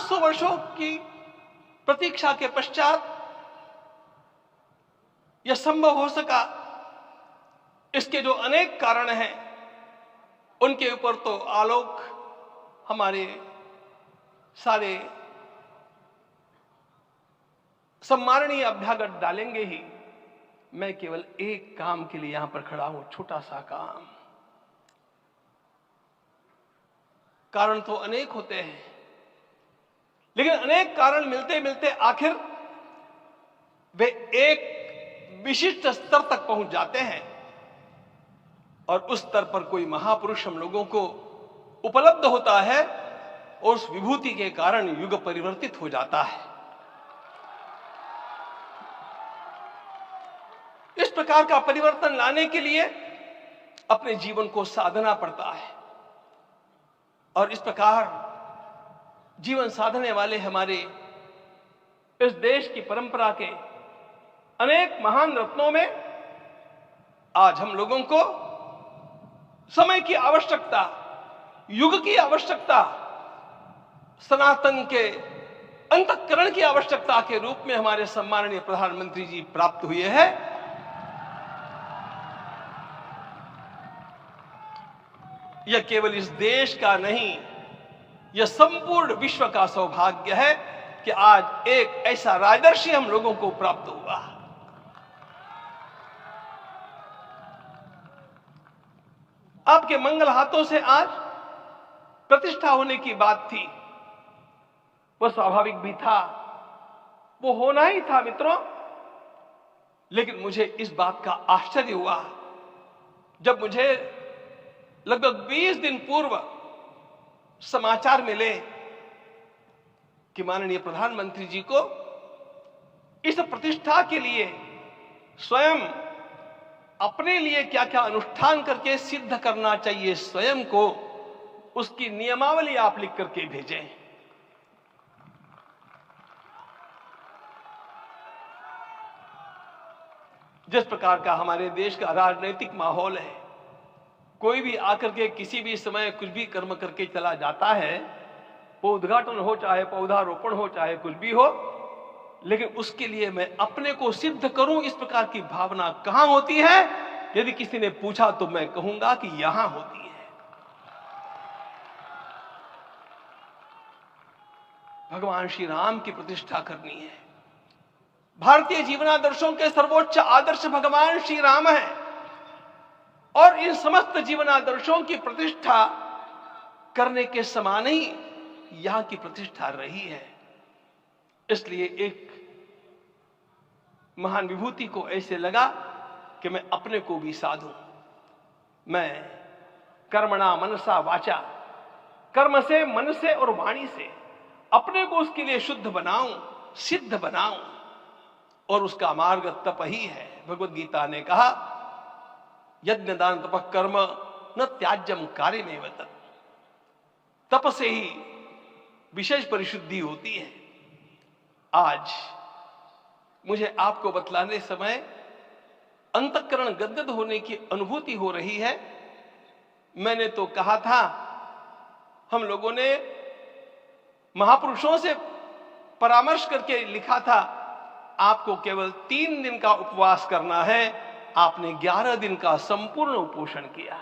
500 वर्षों की प्रतीक्षा के पश्चात यह संभव हो सका। इसके जो अनेक कारण हैं उनके ऊपर तो आलोक हमारे सारे सम्माननीय अभ्यागत डालेंगे ही। मैं केवल एक काम के लिए यहां पर खड़ा हूं, छोटा सा काम। कारण तो अनेक होते हैं, लेकिन अनेक कारण मिलते मिलते आखिर वे एक विशिष्ट स्तर तक पहुंच जाते हैं और उस स्तर पर कोई महापुरुष हम लोगों को उपलब्ध होता है और उस विभूति के कारण युग परिवर्तित हो जाता है। इस प्रकार का परिवर्तन लाने के लिए अपने जीवन को साधना पड़ता है और इस प्रकार जीवन साधने वाले हमारे इस देश की परंपरा के अनेक महान रत्नों में आज हम लोगों को समय की आवश्यकता, युग की आवश्यकता, सनातन के अंतःकरण की आवश्यकता के रूप में हमारे सम्माननीय प्रधानमंत्री जी प्राप्त हुए हैं। यह केवल इस देश का नहीं, यह संपूर्ण विश्व का सौभाग्य है कि आज एक ऐसा राजदर्शी हम लोगों को प्राप्त हुआ। आपके मंगल हाथों से आज प्रतिष्ठा होने की बात थी, वह स्वाभाविक भी था, वो होना ही था मित्रों। लेकिन मुझे इस बात का आश्चर्य हुआ जब मुझे लगभग 20 दिन पूर्व समाचार मिले कि माननीय प्रधानमंत्री जी को इस प्रतिष्ठा के लिए स्वयं अपने लिए क्या क्या अनुष्ठान करके सिद्ध करना चाहिए स्वयं को, उसकी नियमावली आप लिख करके भेजें। जिस प्रकार का हमारे देश का राजनीतिक माहौल है, कोई भी आकर के किसी भी समय कुछ भी कर्म करके चला जाता है, वो उद्घाटन हो चाहे पौधारोपण हो चाहे कुछ भी हो, लेकिन उसके लिए मैं अपने को सिद्ध करूं, इस प्रकार की भावना कहां होती है? यदि किसी ने पूछा तो मैं कहूंगा कि यहां होती है। भगवान श्री राम की प्रतिष्ठा करनी है। भारतीय जीवनादर्शों के सर्वोच्च आदर्श भगवान श्री राम है और इन समस्त जीवनादर्शों की प्रतिष्ठा करने के समान ही यहां की प्रतिष्ठा रही है। इसलिए एक महान विभूति को ऐसे लगा कि मैं अपने को भी साधूं। मैं कर्मणा मनसा वाचा, कर्म से, मन से और वाणी से अपने को उसके लिए शुद्ध बनाऊं, सिद्ध बनाऊं, और उसका मार्ग तप ही है। भगवद गीता ने कहा, यज्ञ दान तपः कर्म न त्याज्यम कार्यमेव तत्। तप से ही विशेष परिशुद्धि होती है। आज मुझे आपको बतलाने समय अंतःकरण गदगद होने की अनुभूति हो रही है। मैंने तो कहा था, हम लोगों ने महापुरुषों से परामर्श करके लिखा था, आपको केवल 3 दिन का उपवास करना है। आपने 11 दिन का संपूर्ण उपोषण किया।